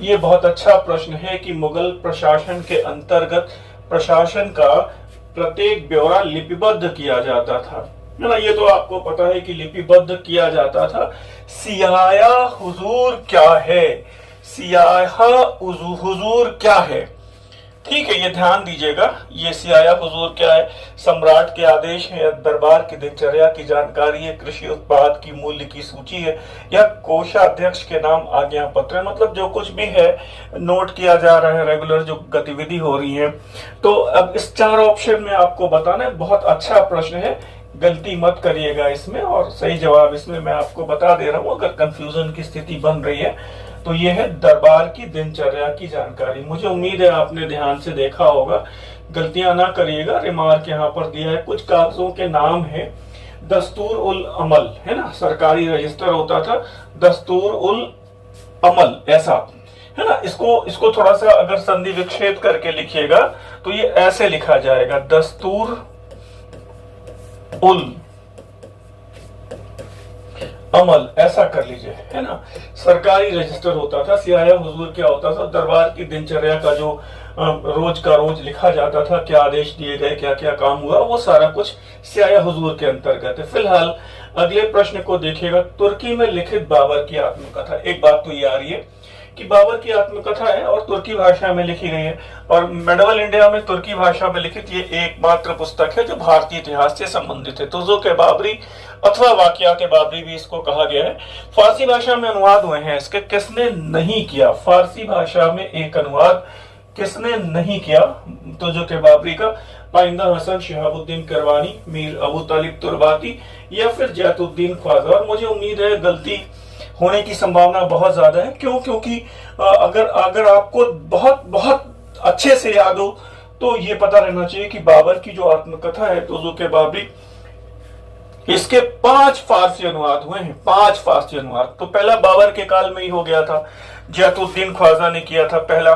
ये बहुत अच्छा प्रश्न है कि मुगल प्रशासन के अंतर्गत प्रशासन का प्रत्येक ब्यौरा लिपिबद्ध किया जाता था, है ना। ये तो आपको पता है कि लिपिबद्ध किया जाता था। सियाया हुजूर क्या है, सियाया हुजूर क्या है, ठीक है, ये ध्यान दीजिएगा। ये सियाया हुजूर क्या है? सम्राट के आदेश है, दरबार की दिनचर्या की जानकारी है, कृषि उत्पाद की मूल्य की सूची है, या कोषाध्यक्ष के नाम आज्ञा पत्र है। मतलब जो कुछ भी है नोट किया जा रहा है, रेगुलर जो गतिविधि हो रही है। तो अब इस 4 ऑप्शन में आपको बताना है। बहुत अच्छा प्रश्न है, गलती मत करिएगा इसमें, और सही जवाब इसमें मैं आपको बता दे रहा हूं अगर कंफ्यूजन की स्थिति बन रही है तो। यह है दरबार की दिनचर्या की जानकारी। मुझे उम्मीद है आपने ध्यान से देखा होगा, गलतियां ना करिएगा। रिमार्क यहाँ पर दिया है, कुछ कागजों के नाम है दस्तूर उल अमल, है ना, सरकारी रजिस्टर होता था दस्तूर उल अमल, ऐसा है ना। इसको थोड़ा सा अगर संधि विक्षेप करके लिखिएगा तो ये ऐसे लिखा जाएगा, दस्तूर उल अमल, ऐसा कर लीजिए, है ना। सरकारी रजिस्टर होता था। सियाया हुजूर क्या होता था? दरबार की दिनचर्या का जो रोज का रोज लिखा जाता था, क्या आदेश दिए गए, क्या क्या काम हुआ, वो सारा कुछ सियाया हुजूर के अंतर्गत है। फिलहाल अगले प्रश्न को देखिएगा, तुर्की में लिखित बाबर की आत्मकथा। एक बात तो ये आ रही है कि बाबर की आत्मकथा है और तुर्की भाषा में लिखी गई है, और मेडवल इंडिया में तुर्की भाषा में लिखित ये एकमात्र पुस्तक है जो भारतीय इतिहास से संबंधित है। तुज़ुक बाबरी अथवा वाकयात बाबरी भी इसको कहा गया है। फारसी भाषा में अनुवाद हुए हैं इसके, किसने नहीं किया? फारसी भाषा में एक अनुवाद किसने नहीं किया तुज़ुक बाबरी का? पाइंदा हसन, शिहाबुद्दीन करवानी, मीर अबू तालिब तुर्बाती, या फिर जैतुद्दीन ख्वाजा। और मुझे उम्मीद है गलती होने की संभावना बहुत ज्यादा है। क्यों? क्योंकि अगर आपको बहुत बहुत अच्छे से याद हो तो ये पता रहना चाहिए कि बाबर की जो आत्मकथा है तुज़ुक बाबरी, इसके 5 फारसी अनुवाद हुए हैं, 5 फारसी अनुवाद। तो पहला बाबर के काल में ही हो गया था, जैतुद्दीन ख्वाजा ने किया था पहला।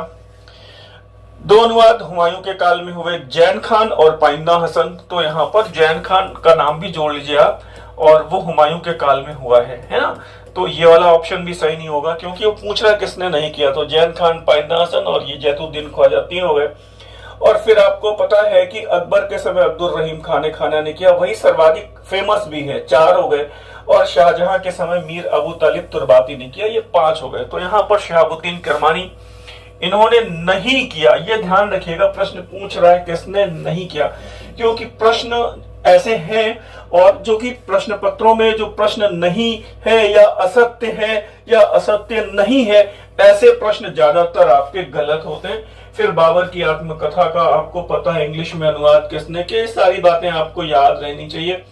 2 अनुवाद हुमायूं के काल में हुए, जैन खान और पाइंदा हसन। तो यहाँ पर जैन खान का नाम भी जोड़ लीजिए आप, और वो हुमायूं के काल में हुआ है ना। तो ये वाला ऑप्शन भी सही नहीं होगा, क्योंकि वो पूछ रहा है किसने नहीं किया। तो जैन खान, पाइंदा हसन और ये जैतुद्दीन ख्वाजा 3 हो गए। और फिर आपको पता है कि अकबर के समय अब्दुल रहीम खाना ने किया, वही सर्वाधिक फेमस भी है, 4 हो गए। और शाहजहां के समय मीर अबू तालिब तुर्बाती ने किया, ये 5 हो गए। तो यहाँ पर शिहाबुद्दीन करमानी, इन्होंने नहीं किया। ये ध्यान रखिएगा, प्रश्न पूछ रहा है किसने नहीं किया, क्योंकि प्रश्न ऐसे हैं, और जो कि प्रश्न पत्रों में जो प्रश्न नहीं है या असत्य है या असत्य नहीं है, ऐसे प्रश्न ज्यादातर आपके गलत होते हैं। फिर बाबर की आत्मकथा का आपको पता है इंग्लिश में अनुवाद किसने किया, सारी बातें आपको याद रहनी चाहिए।